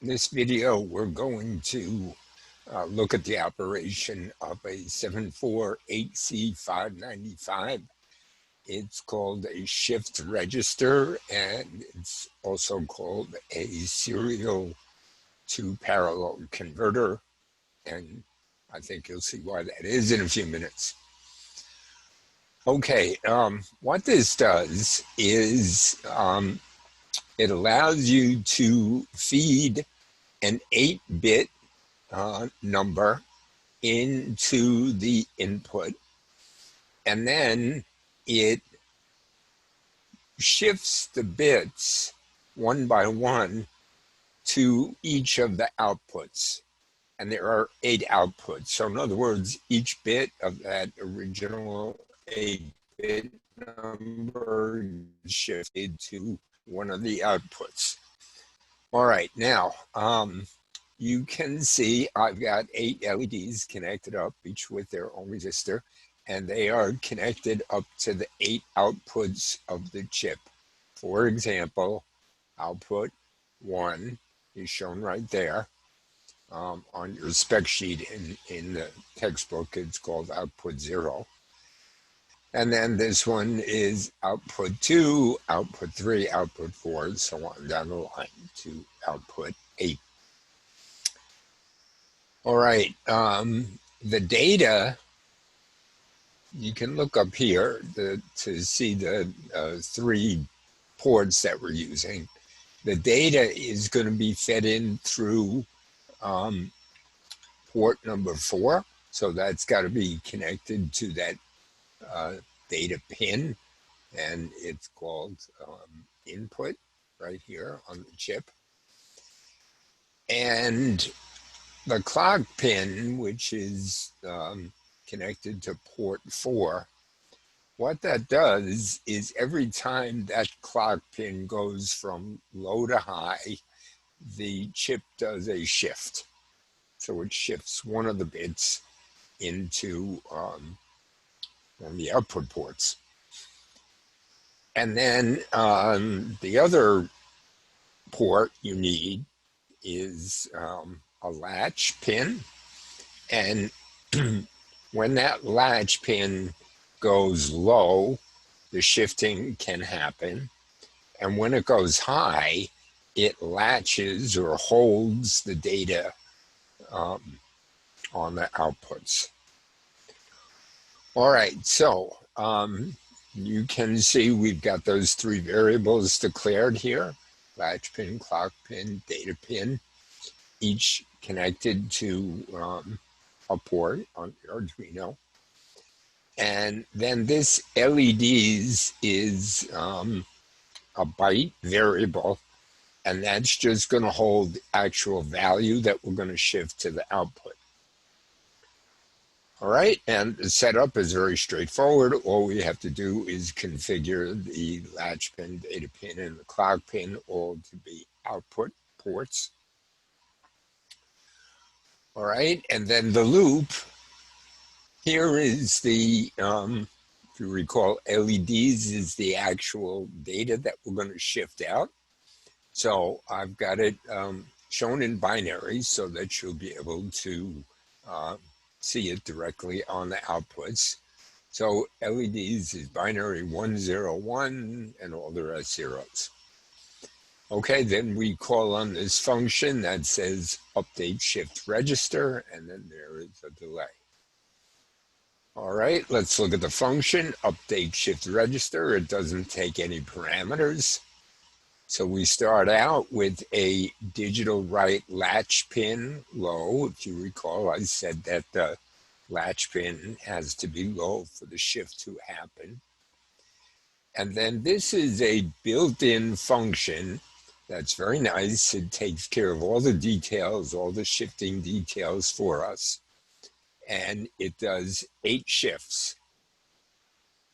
In this video, we're going to look at the operation of a 748C595. It's called a shift register, and it's also called a serial to parallel converter. And I think you'll see why that is in a few minutes. Okay, what this does is it allows you to feed an 8-bit number into the input, and then it shifts the bits one by one to each of the outputs. And there are 8 outputs. So in other words, each bit of that original 8-bit number is shifted to one of the outputs. All right, now you can see I've got 8 LEDs connected up, each with their own resistor, and they are connected up to the 8 outputs of the chip. For example, output 1 is shown right there. On your spec sheet in the textbook, it's called output 0. And then this one is output 2, output 3, output 4, and so on down the line to output 8. All right, the data, you can look up here to see the 3 ports that we're using. The data is going to be fed in through port number 4, so that's got to be connected to that data pin, and it's called input right here on the chip. And the clock pin, which is connected to port 4, what that does is every time that clock pin goes from low to high, the chip does a shift. So it shifts one of the bits into one of the output ports. And then the other port you need is a latch pin. And when that latch pin goes low, the shifting can happen. And when it goes high, it latches or holds the data on the outputs. All right, so you can see we've got those 3 variables declared here: latch pin, clock pin, data pin, each connected to a port on the Arduino. And then this LEDs is a byte variable, and that's just going to hold the actual value that we're going to shift to the output. All right, and the setup is very straightforward. All we have to do is configure the latch pin, data pin, and the clock pin all to be output ports. All right, and then the loop, here is the, if you recall, LEDs is the actual data that we're going to shift out. So I've got it shown in binary so that you'll be able to see it directly on the outputs. So LEDs is binary 101 and all the rest zeros. Okay, then we call on this function that says update shift register, and then there is a delay. All right, let's look at the function update shift register. It doesn't take any parameters. So we start out with a digital write latch pin low. If you recall, I said that the latch pin has to be low for the shift to happen. And then this is a built-in function that's very nice. It takes care of all the details, all the shifting details for us. And it does 8 shifts.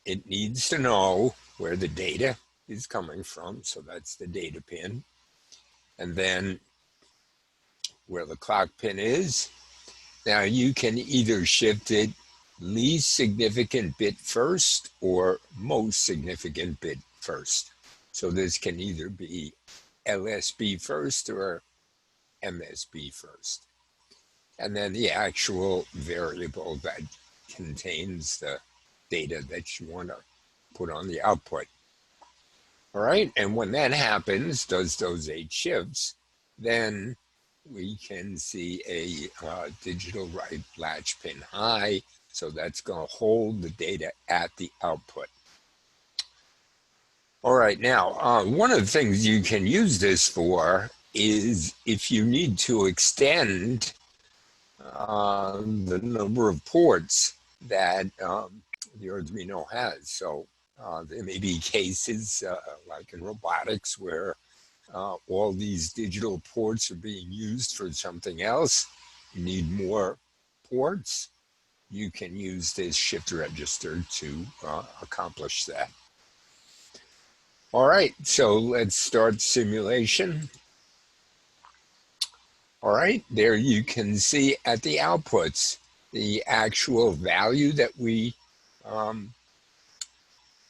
It needs to know where the data is coming from, so that's the data pin, and then where the clock pin is. Now you can either shift it least significant bit first or most significant bit first. So this can either be LSB first or MSB first. And then the actual variable that contains the data that you want to put on the output. All right, and when that happens, does those 8 shifts, then we can see a digital write latch pin high, so that's going to hold the data at the output. All right, now, one of the things you can use this for is if you need to extend the number of ports that the Arduino has. So there may be cases like in robotics where all these digital ports are being used for something else. You need more ports. You can use this shift register to accomplish that. All right, so let's start simulation. All right, there you can see at the outputs the actual value that we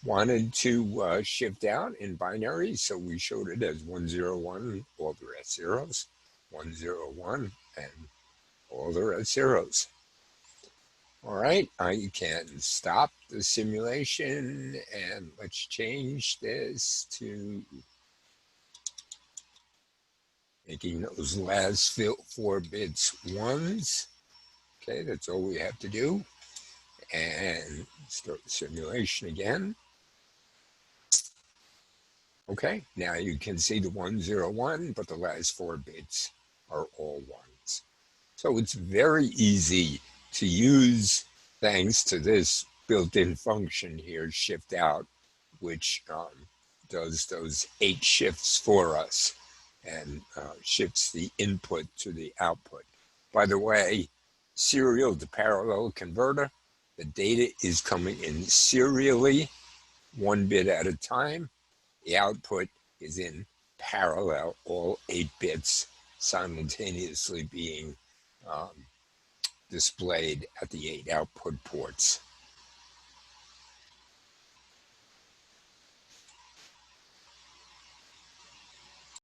wanted to shift out in binary. So we showed it as 101, all the rest zeros, 101, and all the rest zeros. All right, I can stop the simulation and let's change this to making those last 4 bits ones. Okay, that's all we have to do. And start the simulation again. Okay, now you can see the 101, but the last 4 bits are all ones. So it's very easy to use thanks to this built-in function here, shift out, which does those 8 shifts for us and shifts the input to the output. By the way, serial to parallel converter, the data is coming in serially, 1 bit at a time. The output is in parallel, all 8 bits simultaneously being displayed at the 8 output ports.